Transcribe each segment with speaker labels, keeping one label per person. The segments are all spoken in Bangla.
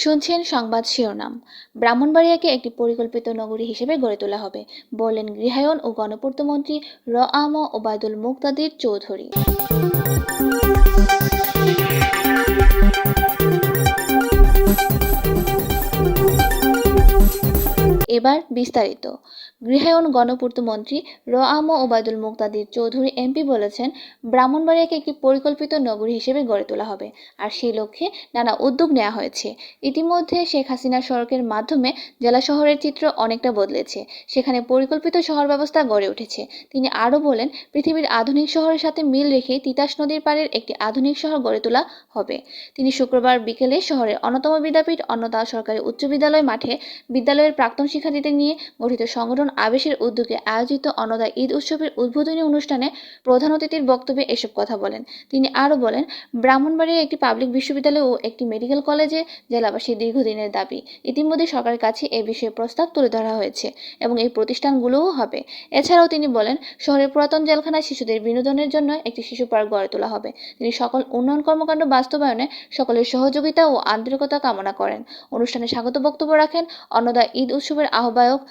Speaker 1: শুনছেন সংবাদ শিরোনাম। ব্রাহ্মণবাড়িয়াকে একটি পরিকল্পিত নগরী হিসেবে গড়ে তোলা হবে, বললেন গৃহায়ন ও গণপূর্ত মন্ত্রী আম ওবায়দুল মুকতাদির চৌধুরী। এবার বিস্তারিত। গৃহায়ন গণপূর্ত মন্ত্রী আম ওবায়দুল মুকতাদির চৌধুরী এমপি বলেছেন, ব্রাহ্মণবাড়িয়াকে একটি পরিকল্পিত নগরী হিসেবে গড়ে তোলা হবে, আর সেই লক্ষ্যে নানা উদ্যোগ নেওয়া হয়েছে। ইতিমধ্যে শেখ হাসিনার সড়কের মাধ্যমে জেলা শহরের চিত্র অনেকটা বদলেছে, সেখানে পরিকল্পিত শহর ব্যবস্থা গড়ে উঠেছে। তিনি আরও বলেন, পৃথিবীর আধুনিক শহরের সাথে মিল রেখে তিতাস নদীর পাড়ের একটি আধুনিক শহর গড়ে তোলা হবে। তিনি শুক্রবার বিকেলে শহরের অন্যতম বিদ্যাপীঠ অন্নদা সরকারি উচ্চ বিদ্যালয় মাঠে বিদ্যালয়ের প্রাক্তন শিক্ষার্থীদের নিয়ে গঠিত সংগঠন আবেশের উদ্যোগে আয়োজিত অন্নদা ঈদ উৎসবের উদ্বোধনী অনুষ্ঠানে প্রধান অতিথির বক্তব্যে এসব কথা বলেন। তিনি আরও বলেন, ব্রাহ্মণবাড়িয়ার একটি পাবলিক বিশ্ববিদ্যালয় ও একটি মেডিকেল কলেজে জেলাবাসীর দীর্ঘদিনের দাবি। ইতিমধ্যে সরকারের কাছে এ বিষয়ে প্রস্তাব তুলে ধরা হয়েছে এবং এই প্রতিষ্ঠানগুলোও হবে। এছাড়াও তিনি বলেন, শহরের পুরাতন জেলখানায় শিশুদের বিনোদনের জন্য একটি শিশু পার্ক গড়ে তোলা হবে। তিনি সকল উন্নয়ন কর্মকাণ্ড বাস্তবায়নে সকলের সহযোগিতা ও আন্তরিকতা কামনা করেন। অনুষ্ঠানে স্বাগত বক্তব্য রাখেন অন্নদা ঈদ উৎসবের আহ্বায়ক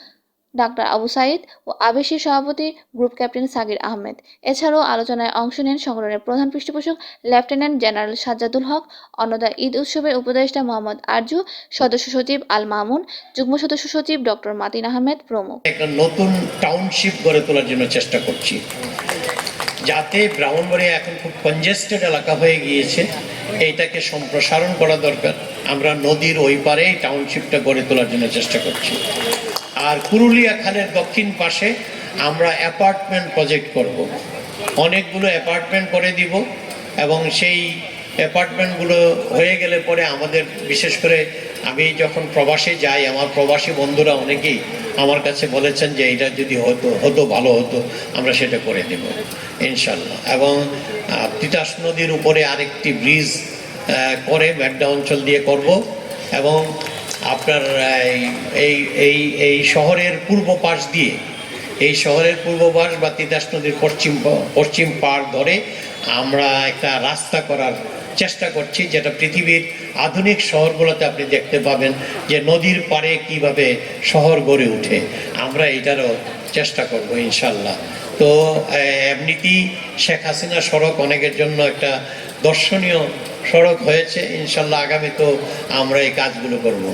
Speaker 1: ডাক্তার আবু সাইদ ও আবেশির সভাপতি গ্রুপ ক্যাপ্টেন সাগির আহমেদ। এছাড়াও আলোচনায় অংশ নেন সংগঠনের প্রধান পৃষ্ঠপোষক লেফটেন্যান্ট জেনারেল সাজ্জাদুল হক, অন্নদা ঈদ উৎসবের উপদেষ্টা মোহাম্মদ আরজু, সদস্য সচিব আল মামুন, যুগ্ম সদস্য সচিব ডক্টর মাতিন আহমেদ প্রমুখ।
Speaker 2: একটা নতুন টাউনশিপ গড়ে তোলার জন্য চেষ্টা করছি, যাতে ব্রাহ্মণবাড়িয়া এখন খুব কনজেস্টেড এলাকা হয়ে গিয়েছে, এইটাকে সম্প্রসারণ করা দরকার। আমরা নদীর ওই পারেই টাউনশিপটা গড়ে তোলার জন্য চেষ্টা করছি। আর পুরুলিয়া খালের দক্ষিণ পাশে আমরা অ্যাপার্টমেন্ট প্রজেক্ট করব, অনেকগুলো অ্যাপার্টমেন্ট করে দিব এবং সেই অ্যাপার্টমেন্টগুলো হয়ে গেলে পরে আমাদের, বিশেষ করে আমি যখন প্রবাসে যাই, আমার প্রবাসী বন্ধুরা অনেকেই আমার কাছে বলেছেন যে এটা যদি হতো ভালো হতো, আমরা সেটা করে দেব ইনশাল্লাহ। এবং তিতাস নদীর উপরে আরেকটি ব্রিজ করে মেড্ডা অঞ্চল দিয়ে করব এবং আপনার এই শহরের পূর্ব পাশ দিয়ে, এই শহরের পূর্ব পাশ বা তিতাস নদীর পশ্চিম পাড় ধরে আমরা একটা রাস্তা করার চেষ্টা করছি, যেটা পৃথিবীর আধুনিক শহরগুলোতে আপনি দেখতে পাবেন যে নদীর পাড়ে কিভাবে শহর গড়ে ওঠে। আমরা এটারও চেষ্টা করব ইনশাল্লাহ। তো এমনিতেই শেখ হাসিনা সড়ক অনেকের জন্য একটা দর্শনীয় সড়ক হয়েছে, ইনশাল্লাহ আগামী তো আমরা এই কাজগুলো করব।